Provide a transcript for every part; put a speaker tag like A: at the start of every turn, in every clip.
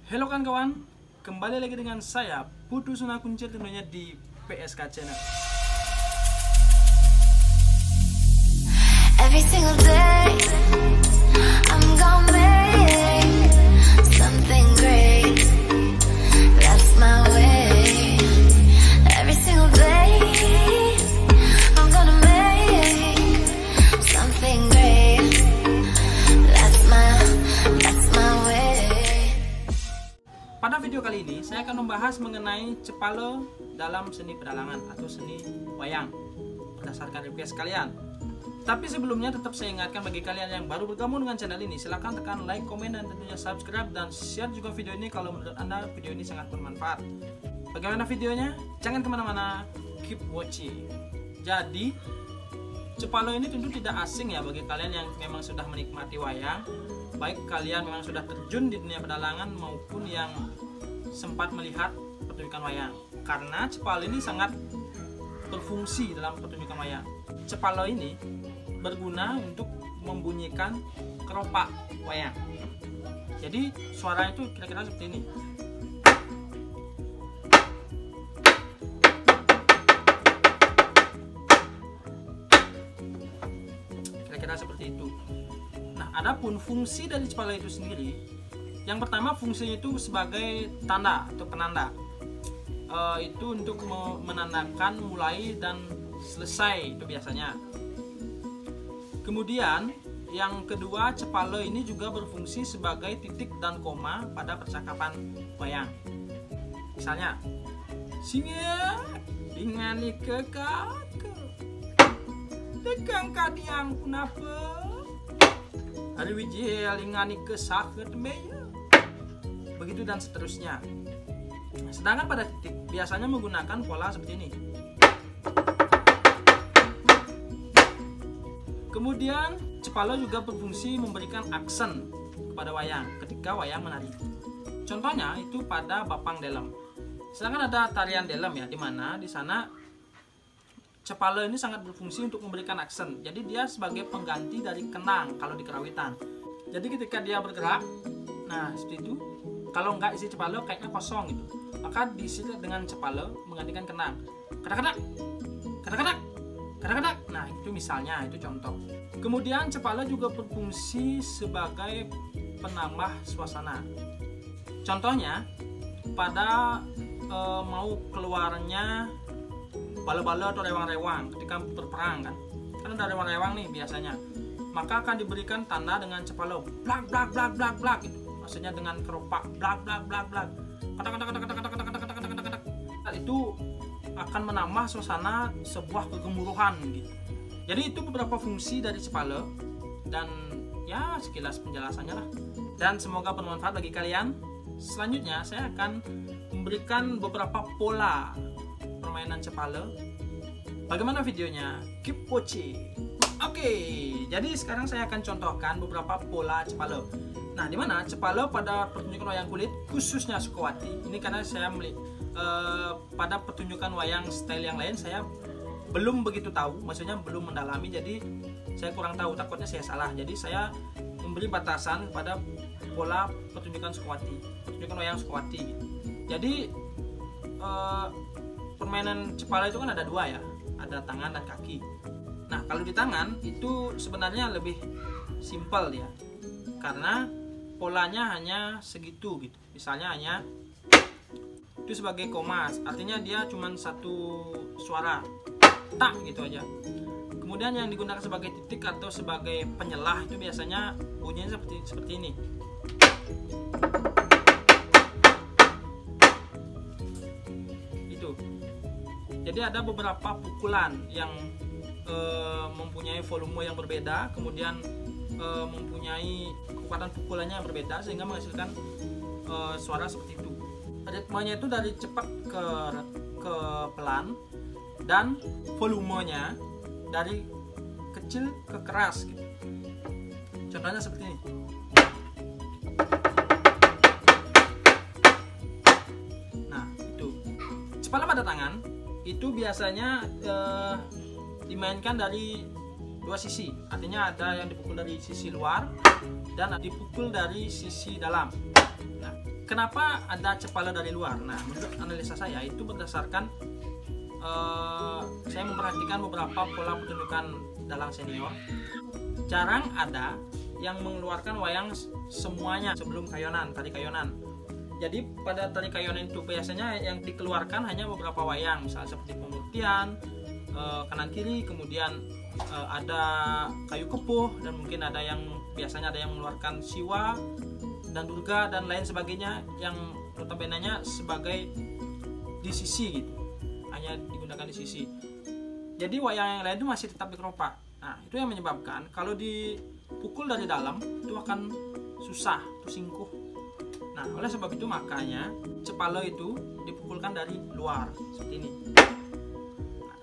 A: Halo kawan-kawan, kembali lagi dengan saya Putu Suna Kuncir tentunya di PSK Channel.
B: Every single day I'm gonna make something great. That's my way. Every single day I'm gonna make something great. That's my way.
A: Pada video kali ini saya akan membahas mengenai cepalo dalam seni pedalangan atau seni wayang berdasarkan request kalian. Tapi sebelumnya tetap saya ingatkan bagi kalian yang baru bergabung dengan channel ini, silahkan tekan like, komen, dan tentunya subscribe dan share juga video ini kalau menurut anda video ini sangat bermanfaat. Bagaimana videonya? Jangan kemana-mana, keep watching. Jadi cepalo ini tentu tidak asing ya bagi kalian yang memang sudah menikmati wayang, baik kalian memang sudah terjun di dunia pedalangan maupun yang sempat melihat pertunjukan wayang. Karena cepalo ini sangat berfungsi dalam pertunjukan wayang. Cepalo ini berguna untuk membunyikan keropak wayang. Jadi suara itu kira-kira seperti ini. Kira-kira seperti itu. Nah, adapun fungsi dari cepalo itu sendiri, yang pertama fungsinya itu sebagai tanda atau penanda. Itu untuk menandakan mulai dan selesai itu biasanya. Kemudian yang kedua, cepalo ini juga berfungsi sebagai titik dan koma pada percakapan wayang. Misalnya, singa dingani kakak dekang kadiang kenapa hari wijih lingani ke sakit meya, begitu dan seterusnya. Sedangkan pada titik biasanya menggunakan pola seperti ini. Kemudian cepalo juga berfungsi memberikan aksen kepada wayang ketika wayang menari. Contohnya itu pada Bapang Delem. Sedangkan ada tarian Delem ya, di mana di sana cepalo ini sangat berfungsi untuk memberikan aksen. Jadi dia sebagai pengganti dari kenang kalau di kerawitan. Jadi ketika dia bergerak, nah seperti itu. Kalau enggak isi cepalo kayaknya kosong gitu, maka diisi dengan cepalo menggantikan kenang. Kadak-kadak, kadak-kadak, kadak-kadak. Nah itu misalnya, itu contoh. Kemudian cepalo juga berfungsi sebagai penambah suasana. Contohnya pada mau keluarnya bala-bala atau rewang-rewang ketika berperang kan ada rewang-rewang nih biasanya, maka akan diberikan tanda dengan cepalo blak blak blak blak blak gitu. Maksudnya dengan keropak blak blak blak blak, itu akan menambah suasana sebuah kegemuruhan gitu. Jadi itu beberapa fungsi dari cepalo dan ya sekilas penjelasannya lah, dan semoga bermanfaat bagi kalian. Selanjutnya saya akan memberikan beberapa pola permainan cepalo. Bagaimana videonya? Keep watching. Oke, jadi sekarang saya akan contohkan beberapa pola cepalo. Nah, di mana cepalo pada pertunjukan wayang kulit, khususnya Sukawati, ini karena saya pada pertunjukan wayang style yang lain saya belum begitu tahu, maksudnya belum mendalami, jadi saya kurang tahu, takutnya saya salah. Jadi saya memberi batasan pada pola pertunjukan Sukawati, pertunjukan wayang Sukawati. Jadi permainan cepalo itu kan ada dua ya, ada tangan dan kaki. Nah, kalau di tangan itu sebenarnya lebih simpel ya, karena polanya hanya segitu gitu. Misalnya hanya itu sebagai koma, artinya dia cuma satu suara tak gitu aja. Kemudian yang digunakan sebagai titik atau sebagai penyelah itu biasanya bunyinya seperti ini. Itu. Jadi ada beberapa pukulan yang mempunyai volume yang berbeda, kemudian mempunyai kekuatan pukulannya yang berbeda sehingga menghasilkan suara seperti itu. Ritmenya itu dari cepat ke pelan, dan volumenya dari kecil ke keras gitu. Contohnya seperti ini. Nah itu cepalo pada tangan itu biasanya dimainkan dari dua sisi, artinya ada yang dipukul dari sisi luar dan dipukul dari sisi dalam. Nah, Kenapa ada cepala dari luar? Nah, menurut analisa saya itu berdasarkan saya memperhatikan beberapa pola pertunjukan dalang senior. Jarang ada yang mengeluarkan wayang semuanya sebelum kayonan, tari kayonan. Jadi pada tari kayonan itu biasanya yang dikeluarkan hanya beberapa wayang, misalnya seperti pemutihan, kanan kiri, kemudian ada kayu kepuh, dan mungkin ada yang biasanya ada yang mengeluarkan siwa dan durga dan lain sebagainya, yang notabene-nya sebagai di sisi gitu, hanya digunakan di sisi. Jadi wayang yang lain itu masih tetap dikeropak. Nah, itu yang menyebabkan kalau dipukul dari dalam itu akan susah, tersingkuh. Nah, oleh sebab itu makanya cepala itu dipukulkan dari luar seperti ini. Nah,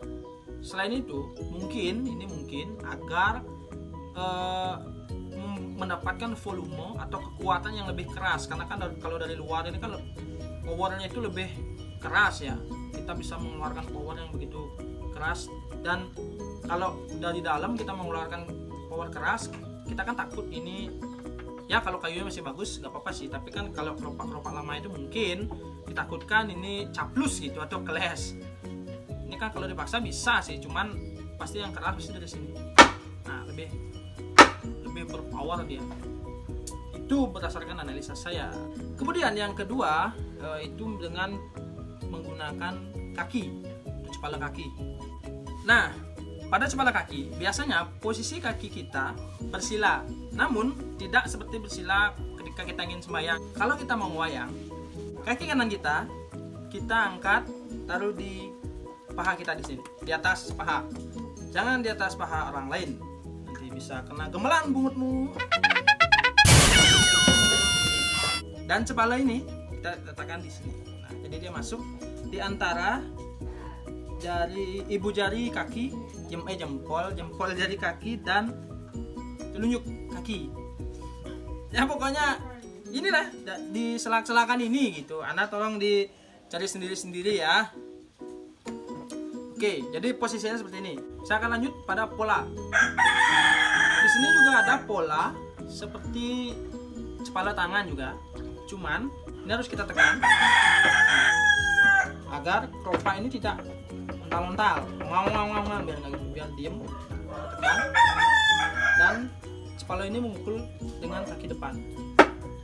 A: selain itu mungkin agar mendapatkan volume atau kekuatan yang lebih keras, karena kan kalau dari luar ini kan powernya itu lebih keras ya, kita bisa mengeluarkan power yang begitu keras. Dan kalau dari dalam kita mengeluarkan power keras, kita kan takut ini ya, kalau kayunya masih bagus nggak apa-apa sih, tapi kan kalau keropak lama itu mungkin ditakutkan ini caplus gitu atau keles. Ini kan kalau dipaksa bisa sih, cuman pasti yang keras pasti dari sini. Nah, lebih berpower dia. Itu berdasarkan analisa saya. Kemudian yang kedua itu dengan menggunakan kaki, cepala kaki. Nah, pada cepala kaki biasanya posisi kaki kita bersila, namun tidak seperti bersila ketika kita ingin sembahyang. Kalau kita mau wayang, kaki kanan kita angkat, taruh di paha kita di sini, di atas paha. Jangan di atas paha orang lain, nanti bisa kena gemelan bungutmu. Dan cepala ini kita letakkan di sini. Nah, jadi dia masuk di antara ibu jari kaki, jempol jari kaki dan telunjuk kaki. Ya pokoknya inilah di selak-selakan ini gitu. Anda tolong dicari sendiri-sendiri ya. Oke, jadi posisinya seperti ini. Saya akan lanjut pada pola. Di sini juga ada pola seperti cepala tangan juga. Cuman ini harus kita tekan agar keropak ini tidak ontal-ontal, ngawang biar nggak gitu, biar diem. Tekan dan cepala ini memukul dengan kaki depan.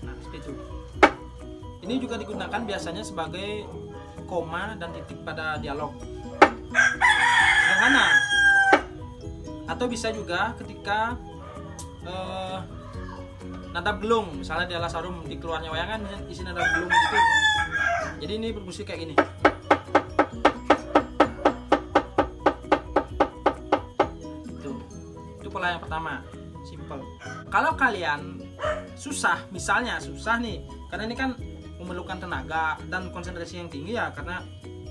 A: Nah, seperti itu. Ini juga digunakan biasanya sebagai koma dan titik pada dialog. Sederhana. Atau bisa juga ketika nada belung, misalnya di alas harum di keluarnya wayangan isi nada belung gitu. Jadi ini berfungsi kayak gini. Itu pola yang pertama, simple. Kalau kalian misalnya susah nih, karena ini kan memerlukan tenaga dan konsentrasi yang tinggi ya, karena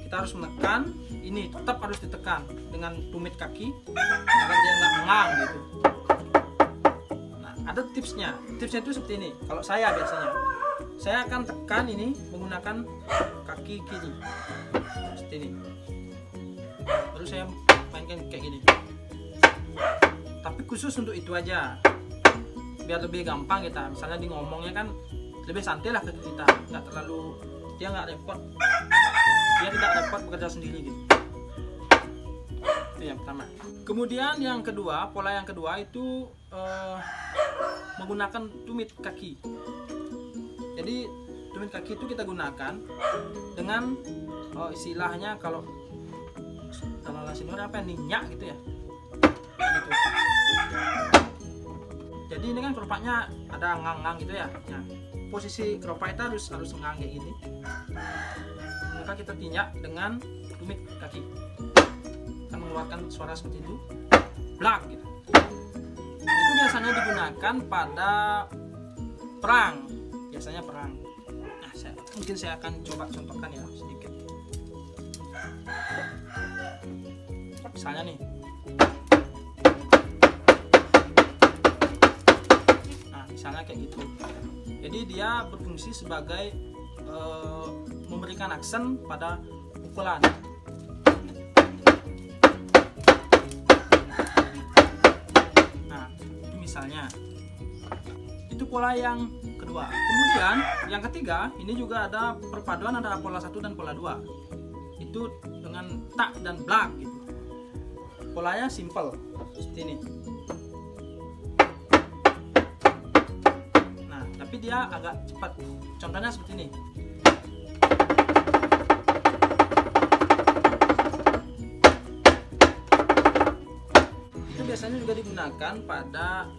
A: kita harus menekan ini, tetap harus ditekan dengan tumit kaki agar dia nggak mengang gitu. Nah, ada tipsnya itu seperti ini. Kalau saya biasanya saya akan tekan ini menggunakan kaki kiri seperti ini, baru saya mainkan kayak gini. Tapi khusus untuk itu aja, biar lebih gampang kita. Misalnya di ngomongnya kan lebih santai lah ke kita, nggak terlalu, dia nggak repot, dia tidak repot bekerja sendiri gitu. Itu yang pertama. Kemudian yang kedua, pola yang kedua itu menggunakan tumit kaki. Jadi tumit kaki itu kita gunakan dengan istilahnya kalau senior apa, ninyak gitu ya. Gitu. Jadi ini kan keropaknya ada ngang-ngang gitu ya. Nah, posisi keropak itu harus ngang kayak gini. Maka kita tinjak dengan tumit kaki, akan mengeluarkan suara seperti itu, blak gitu. Itu biasanya digunakan pada perang, biasanya perang. Nah, mungkin saya akan coba contohkan ya sedikit. Misalnya nih, nah misalnya kayak gitu. Jadi dia berfungsi sebagai memberikan aksen pada pukulan. Nah, itu misalnya. Itu pola yang kedua. kedua. Kemudian yang ketiga, ini juga ada perpaduan antara pola 1 dan pola 2. Itu dengan tak dan blak gitu. Polanya simple seperti ini. Nah, tapi dia agak cepat. Contohnya seperti ini. Itu biasanya juga digunakan pada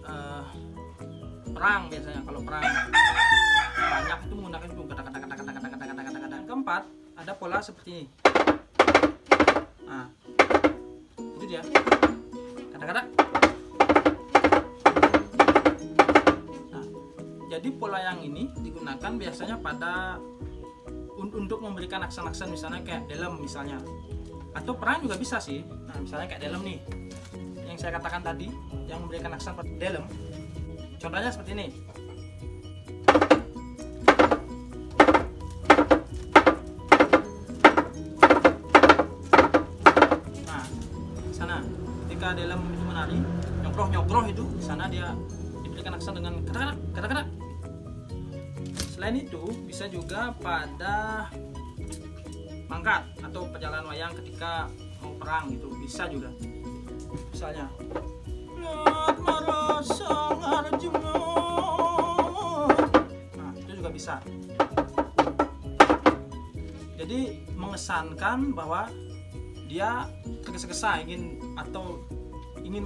A: perang biasanya. Kalau perang banyak itu menggunakan itu kata-kata. Keempat, ada pola seperti ini. Nah, itu dia. Kata-kata. Nah, jadi pola yang ini digunakan biasanya pada untuk memberikan aksen-aksen, misalnya kayak dalam misalnya. Atau perang juga bisa sih. Nah, misalnya kayak dalam nih. Yang saya katakan tadi, yang memberikan aksen pada dalam. Contohnya seperti ini. Nah, sana ketika dalam itu menari, nyokroh itu, di sana dia diberikan aksen dengan kata-kata. Selain itu, bisa juga pada mangkat atau perjalanan wayang ketika mau perang gitu, bisa juga. Misalnya, nah, itu juga bisa. Jadi mengesankan bahwa dia tergesa-gesa ingin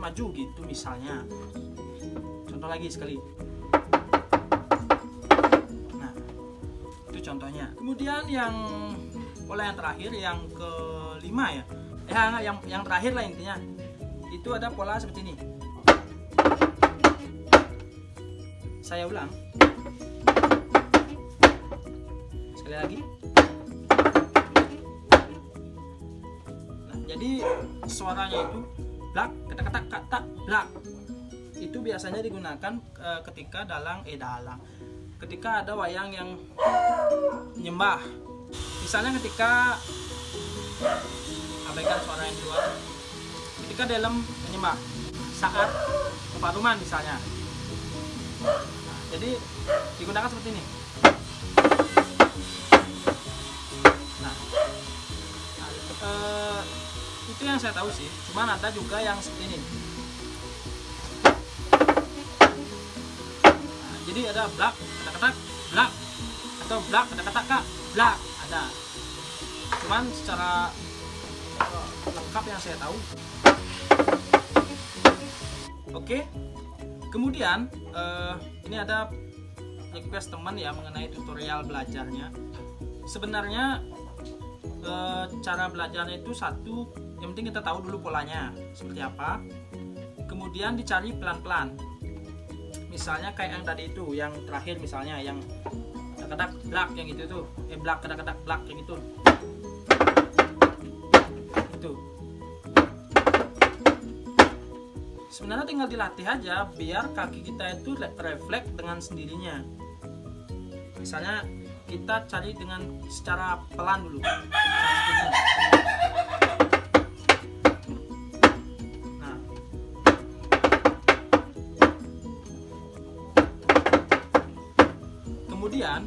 A: maju gitu misalnya. Contoh lagi sekali. Nah, itu contohnya. Kemudian pola yang terakhir, yang kelima ya. Yang terakhir lah intinya. Itu ada pola seperti ini. Saya ulang. Sekali lagi. Nah, jadi suaranya itu blak, kata-kata, blak. Itu biasanya digunakan ketika ketika ada wayang yang menyembah. Misalnya ketika abaikan suara yang keluar. Ketika dalam menyembah saat pepaduman misalnya. Nah, jadi digunakan seperti ini. Nah, itu yang saya tahu sih. Cuman ada juga yang seperti ini. Nah, jadi ada blak, kata-kata, blak, atau blak, kata-kata, blak, ada. Cuman secara lengkap yang saya tahu. Oke. Kemudian ini ada request teman ya mengenai tutorial belajarnya. Sebenarnya cara belajarnya itu satu, yang penting kita tahu dulu polanya seperti apa. Kemudian dicari pelan-pelan. Misalnya kayak yang tadi itu, yang terakhir misalnya yang kata-kata blak yang itu tuh, blak, kata-kata blak yang itu. Sebenarnya tinggal dilatih aja biar kaki kita itu refleks dengan sendirinya. Misalnya kita cari dengan secara pelan dulu. Nah, kemudian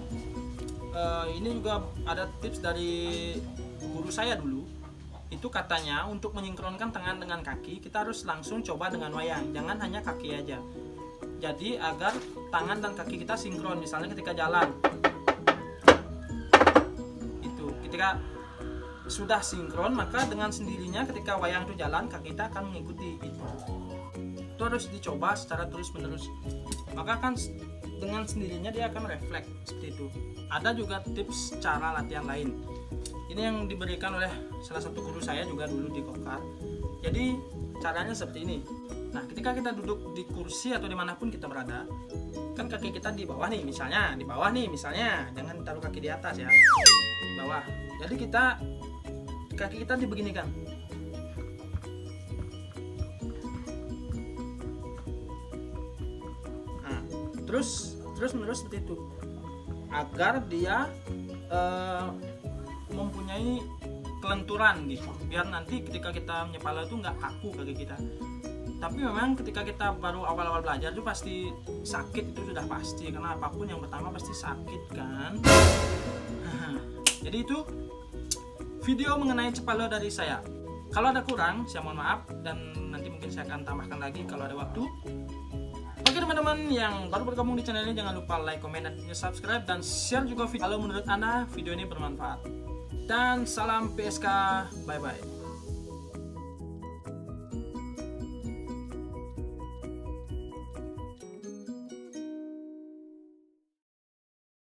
A: ini juga ada tips dari guru saya dulu. Itu katanya untuk menyinkronkan tangan dengan kaki, kita harus langsung coba dengan wayang, jangan hanya kaki aja. Jadi agar tangan dan kaki kita sinkron. Misalnya ketika jalan, itu ketika sudah sinkron, maka dengan sendirinya ketika wayang itu jalan, kaki kita akan mengikuti. Itu harus dicoba secara terus menerus, maka kan dengan sendirinya dia akan refleks seperti itu. Ada juga tips cara latihan lain. Ini yang diberikan oleh salah satu guru saya juga dulu di Kokar. Jadi caranya seperti ini. Nah, ketika kita duduk di kursi atau dimanapun kita berada, kan kaki kita di bawah nih misalnya, jangan taruh kaki di atas ya, di bawah. Jadi kaki kita dibeginikan. Nah, terus menerus seperti itu, agar dia mempunyai kelenturan gitu, biar nanti ketika kita menyepala itu nggak kaku kaki kita. Tapi memang ketika kita baru awal-awal belajar itu pasti sakit, itu sudah pasti, karena apapun yang pertama pasti sakit kan. Jadi itu video mengenai cepalo dari saya. Kalau ada kurang saya mohon maaf, dan nanti mungkin saya akan tambahkan lagi kalau ada waktu. Oke teman-teman yang baru bergabung di channel ini, jangan lupa like, komen, dan subscribe, dan share juga video kalau menurut Anda video ini bermanfaat. Dan salam PSK, bye bye.